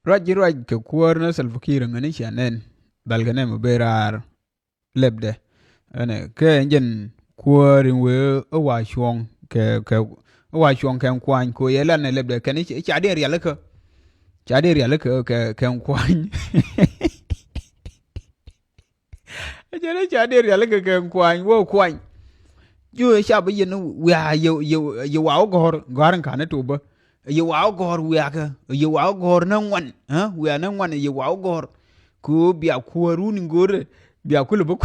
raj ke kuor na salfakir ngani chanen balgane mo berar lebde ane ke enjen kuor we wa chuong ke wa chuong kan kwan ko yela ne lebde kan cha de riale ke kan kwan jere cha de riale ke kan kwan wo kwan yo sha ba yin we yo wa gor kan to ba ye wow gor wiaka ye wow gor na ngwan ha we na ngwan ye wow gor ku bia kuoru ni gore bia kulu bu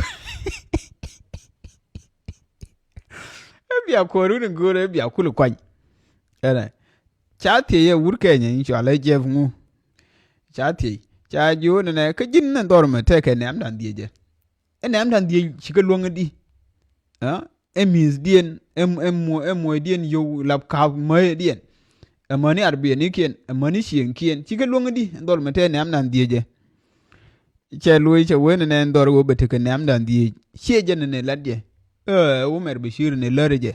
bia kuoru ni gore bia kulu kwan era chati ye wurke nya inshallah jev ngu chati cha jo ne ka jin na dor me te ke nem dan die je nem dan die chika luong di ha emis dien em dien yo lab ka me dien amani arbiya ni kien amani shien kien chike luong di ndor mete nam nan dieje che lui che wen ne ndor wo bete ke nam dan die sheje ne ladje wo mer bishir ne larje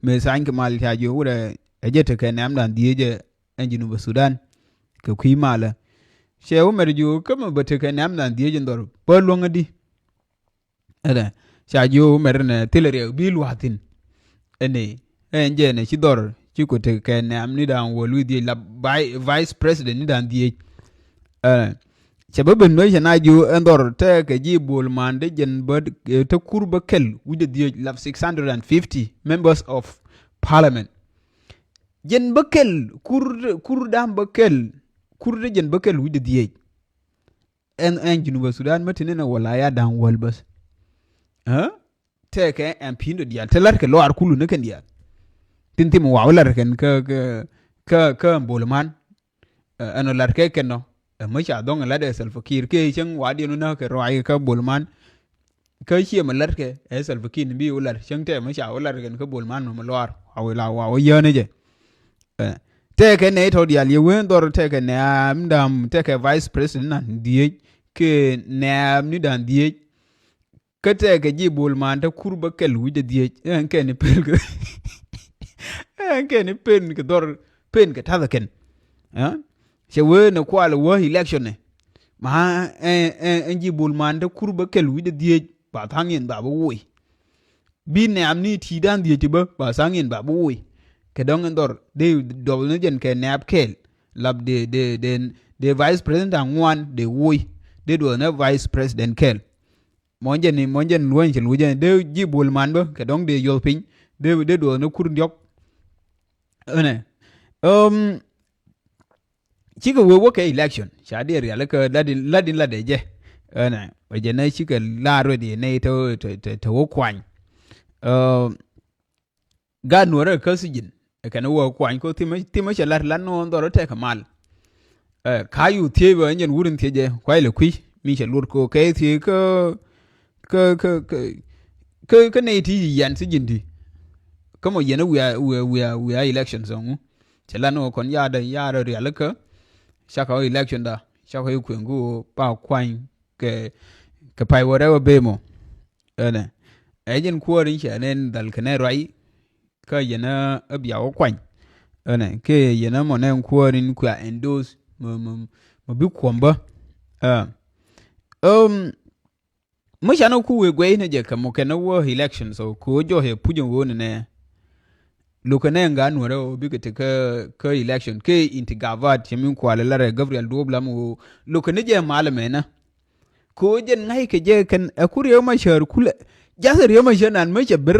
me san ke mal ta jo wure eje te ke nam dan dieje enjinu ba sudan ke kui mala she wo mer jo kama bete ke nam dan dieje ndor bo luong di ada cha jo mer ne tilere bi luatin ene enje ne chidor chiko te ke nam ni dan wo lui di la vice president ni dan die chababen no jana ju endor te ke ji bol mande jen bad te kurba kel wuje die la 650 members of parliament jen bakel kur dam bakel kur de jen bakel wuje die en jinu sudan matine na wala ya dan wol bas te ke en pindo dia telar ke lo ar kulu ne ken dia tintim wawlar ken ka bolman ano lar ke ken no ma cha dong la de salfakir ke chen wadi no na ke roi ka bolman ka chi ma lar ke salfakir bi ular chen te ma cha ular ken ka bolman no malwar awila wa yene je te ke ne to dia le wen dor te ke ne amdam te ke vice president nan die ke ne ni dan die ka te ke ji bolman ta kurba kel wuje die en ke ni pel ke ni pen ke dor pen ke tada ken che we na kwala wo election ne ma en ji bulman da kurba kel wi de die ba thangin ba bo wi bi ne amni ti dan die ti ba sangin ba bo wi ke dong ndor de do ne jen ke nap kel lab de vice president angwan de wi de do na vice president kel monjen luon che lujen de ji bulman ba ke dong de yo pin de do na kur ndiok ene chika we woke election shadi real ka ladin ladeje ene waje na chika laro de ne to wo kwan ga nuora ka sijin kana wo kwan ko tima chalar lan no ndoro te kamal kayu tiebe nyen wurin tieje kwaile kui mi chalur ko ke tie ka ne ti yan sijin di kamo yena we are elections on chelano kon yada real ka shaka election da shaka kwengu pa kwan ke pai whatever bemo ene ejen kuorin chanen dal kane rai ka yena abya kwan ene ke yena monen kuorin kwa endorse mo bi kwamba mo shano kuwe gwe ne je kamo kana wo election so ko jo he pujun wo ne lokane nga nuora bi ke ka election ke intigavat chemin kwala lare Gabriel Dobla mo lokane je malame na ko jen ngai ke je kan akuriyo ma shar kula jasar yo ma shanan ma